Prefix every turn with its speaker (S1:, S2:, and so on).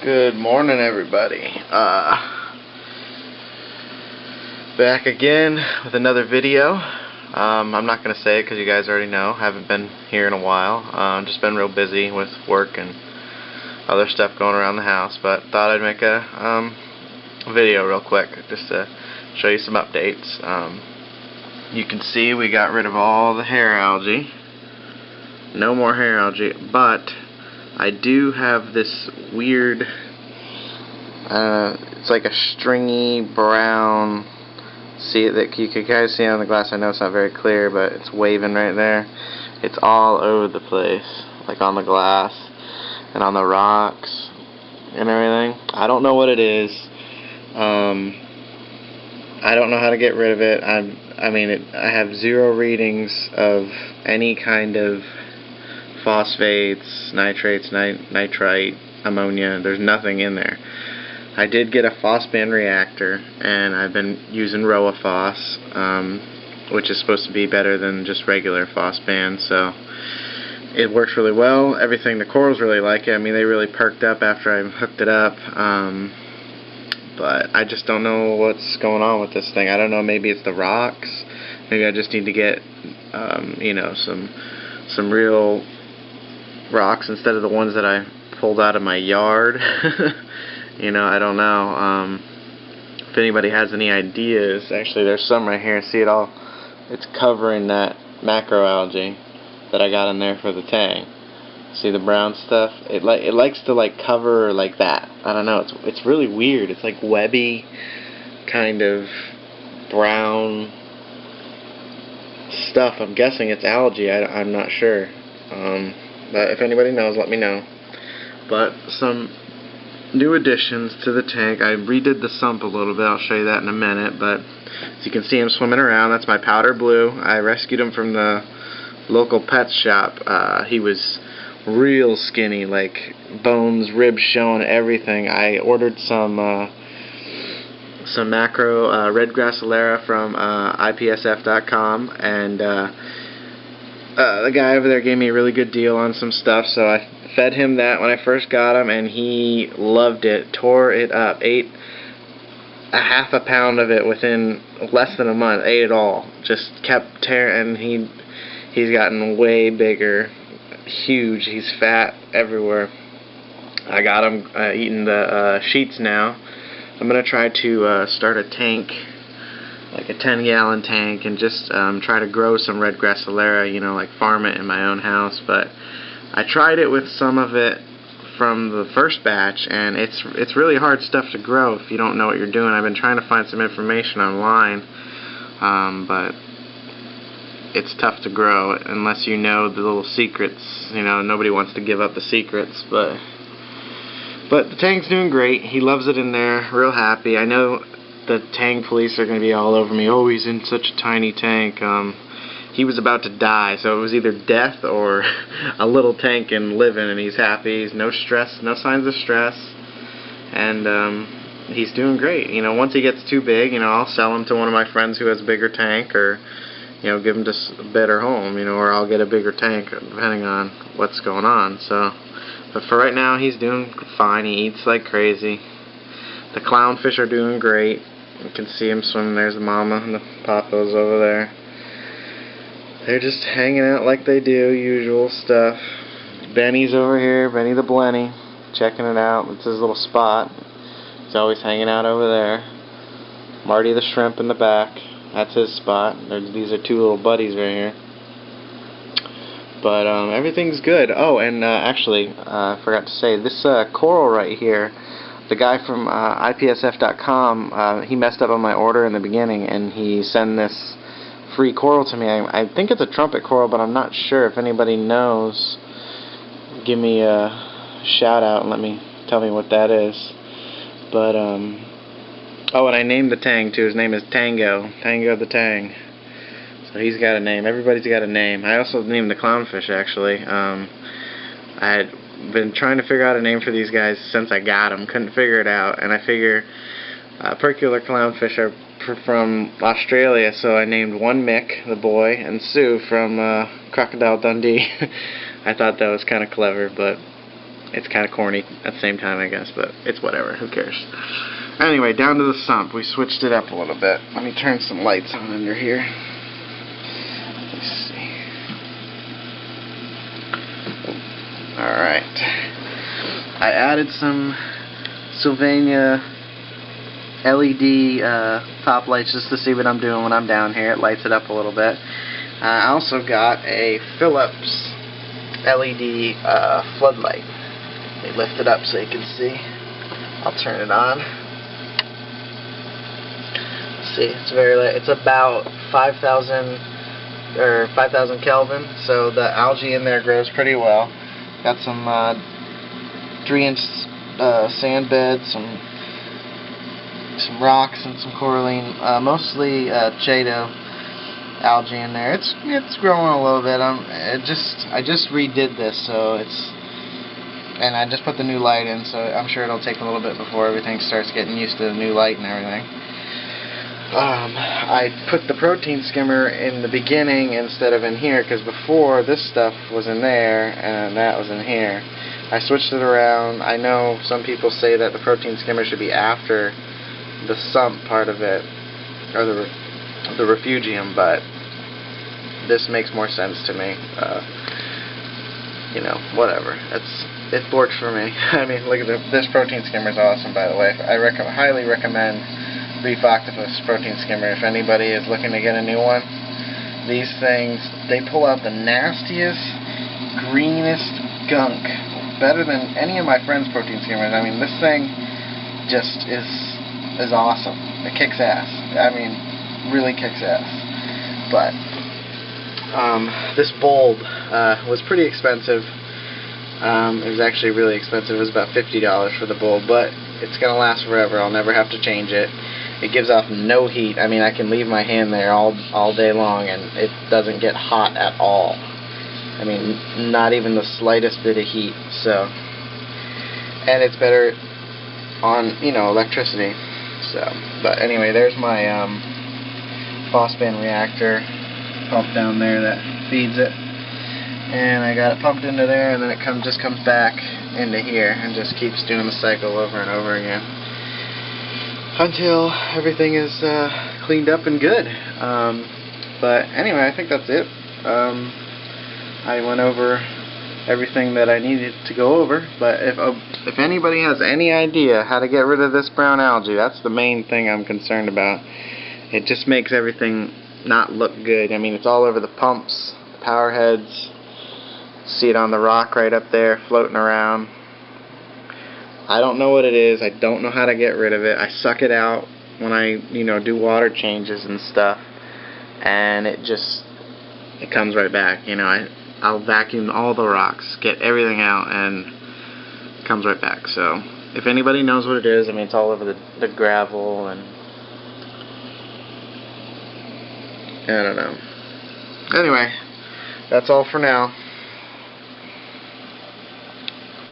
S1: Good morning, everybody. Back again with another video. I'm not going to say it because you guys already know. Haven't been here in a while. Just been real busy with work and other stuff going around the house. But thought I'd make a video real quick just to show you some updates. You can see we got rid of all the hair algae. No more hair algae, but I do have this weird, it's like a stringy brown, see it that you can guys see on the glass. I know it's not very clear, but it's waving right there. It's all over the place, like on the glass and on the rocks and everything. I don't know what it is. I don't know how to get rid of it. I have zero readings of any kind of phosphates, nitrates, nitrite, ammonia. There's nothing in there. I did get a phosphine reactor, and I've been using RoaPhos, which is supposed to be better than just regular phosphine, so it works really well. The corals really like it. I mean, they really perked up after I hooked it up, but I just don't know what's going on with this thing. I don't know, maybe it's the rocks. Maybe I just need to get some real rocks instead of the ones that I pulled out of my yard. I don't know. If anybody has any ideas, actually there's some right here. See it all? It's covering that macroalgae that I got in there for the tang. See the brown stuff? It likes to cover like that. I don't know. It's really weird. It's like webby, kind of brown stuff. I'm guessing it's algae. I'm not sure. But if anybody knows, let me know. But some new additions to the tank. I redid the sump a little bit. I'll show you that in a minute. But as you can see, I'm swimming around. That's my powder blue. I rescued him from the local pet shop. He was real skinny, like bones, ribs showing, everything. I ordered some macro red grassolera from ipsf.com, and the guy over there gave me a really good deal on some stuff, so I fed him that when I first got him, and he loved it, tore it up, ate a half a pound of it within less than a month, ate it all, just kept tearing, and he's gotten way bigger, huge, he's fat everywhere. I got him eating the sheets now. I'm going to try to start a tank, like a 10-gallon tank, and just try to grow some red grassolera, like farm it in my own house. But I tried it with some of it from the first batch, and it's really hard stuff to grow if you don't know what you're doing. I've been trying to find some information online, but it's tough to grow unless you know the little secrets. Nobody wants to give up the secrets, but the tank's doing great. He loves it in there, real happy. I know the tank police are going to be all over me. Oh, he's in such a tiny tank. He was about to die, so it was either death or a little tank and living, and he's happy. He's no stress, no signs of stress, and he's doing great. Once he gets too big, I'll sell him to one of my friends who has a bigger tank, or give him to a better home, or I'll get a bigger tank, depending on what's going on. But for right now, he's doing fine. He eats like crazy. The clownfish are doing great. You can see him swimming. There's the mama and the poppos over there. They're just hanging out like they do, usual stuff. Benny's over here, Benny the Blenny, checking it out. It's his little spot. He's always hanging out over there. Marty the shrimp in the back. That's his spot. These are two little buddies right here. But everything's good. Oh, and actually, I forgot to say, this coral right here, the guy from ipsf.com, he messed up on my order in the beginning, and he sent this free coral to me. I think it's a trumpet coral, but I'm not sure. If anybody knows, give me a shout out and tell me what that is. But oh, and I named the tang too. His name is Tango the Tang. So he's got a name. Everybody's got a name. I also named the clownfish, actually. I had been trying to figure out a name for these guys since I got them. Couldn't figure it out. And I figure percular clownfish are from Australia, so I named one Mick, the boy, and Sue from Crocodile Dundee. I thought that was kind of clever, but It's kind of corny at the same time, I guess, but it's whatever. Who cares? Anyway, down to the sump. We switched it up a little bit. Let me turn some lights on under here. Let's see. Alright. I added some Sylvania LED top lights just to see what I'm doing when I'm down here. It lights it up a little bit. I also got a Philips LED floodlight. Let me lift it up so you can see. I'll turn it on. See, it's very light. It's about 5,000 Kelvin, so the algae in there grows pretty well. Got some 3-inch sand beds, some rocks, and some coralline, mostly Chaeto algae in there. It's growing a little bit. I just redid this, so and I just put the new light in, so I'm sure it'll take a little bit before everything starts getting used to the new light and everything. I put the protein skimmer in the beginning instead of in here, because before this stuff was in there and that was in here. I switched it around. I know some people say that the protein skimmer should be after the sump part of it, or the refugium, but this makes more sense to me. You know, whatever. It works for me. I mean, look at this protein skimmer is awesome, by the way. I highly recommend Reef Octopus protein skimmer if anybody is looking to get a new one. These things, they pull out the nastiest, greenest gunk, better than any of my friends' protein skimmers. I mean, this thing just is awesome. It kicks ass. I mean, really kicks ass. But this bulb was pretty expensive. It was actually really expensive. It was about $50 for the bulb, but it's gonna last forever. I'll never have to change it. It gives off no heat. I mean, I can leave my hand there all day long and it doesn't get hot at all. I mean, not even the slightest bit of heat. So, and it's better on, you know, electricity. So, but anyway, there's my phosphine reactor pump down there that feeds it, and I got it pumped into there, and then it just comes back into here and just keeps doing the cycle over and over again until everything is cleaned up and good. But anyway, I think that's it. I went over everything that I needed to go over, but if anybody has any idea how to get rid of this brown algae, that's the main thing I'm concerned about. It just makes everything not look good. I mean, it's all over the pumps, the power heads. See it on the rock right up there floating around. I don't know what it is. I don't know how to get rid of it. I suck it out when I, you know, do water changes and stuff, and it comes right back. You know, I'll vacuum all the rocks, get everything out, and it comes right back. So if anybody knows what it is, I mean, it's all over the gravel, and I don't know. Anyway, that's all for now.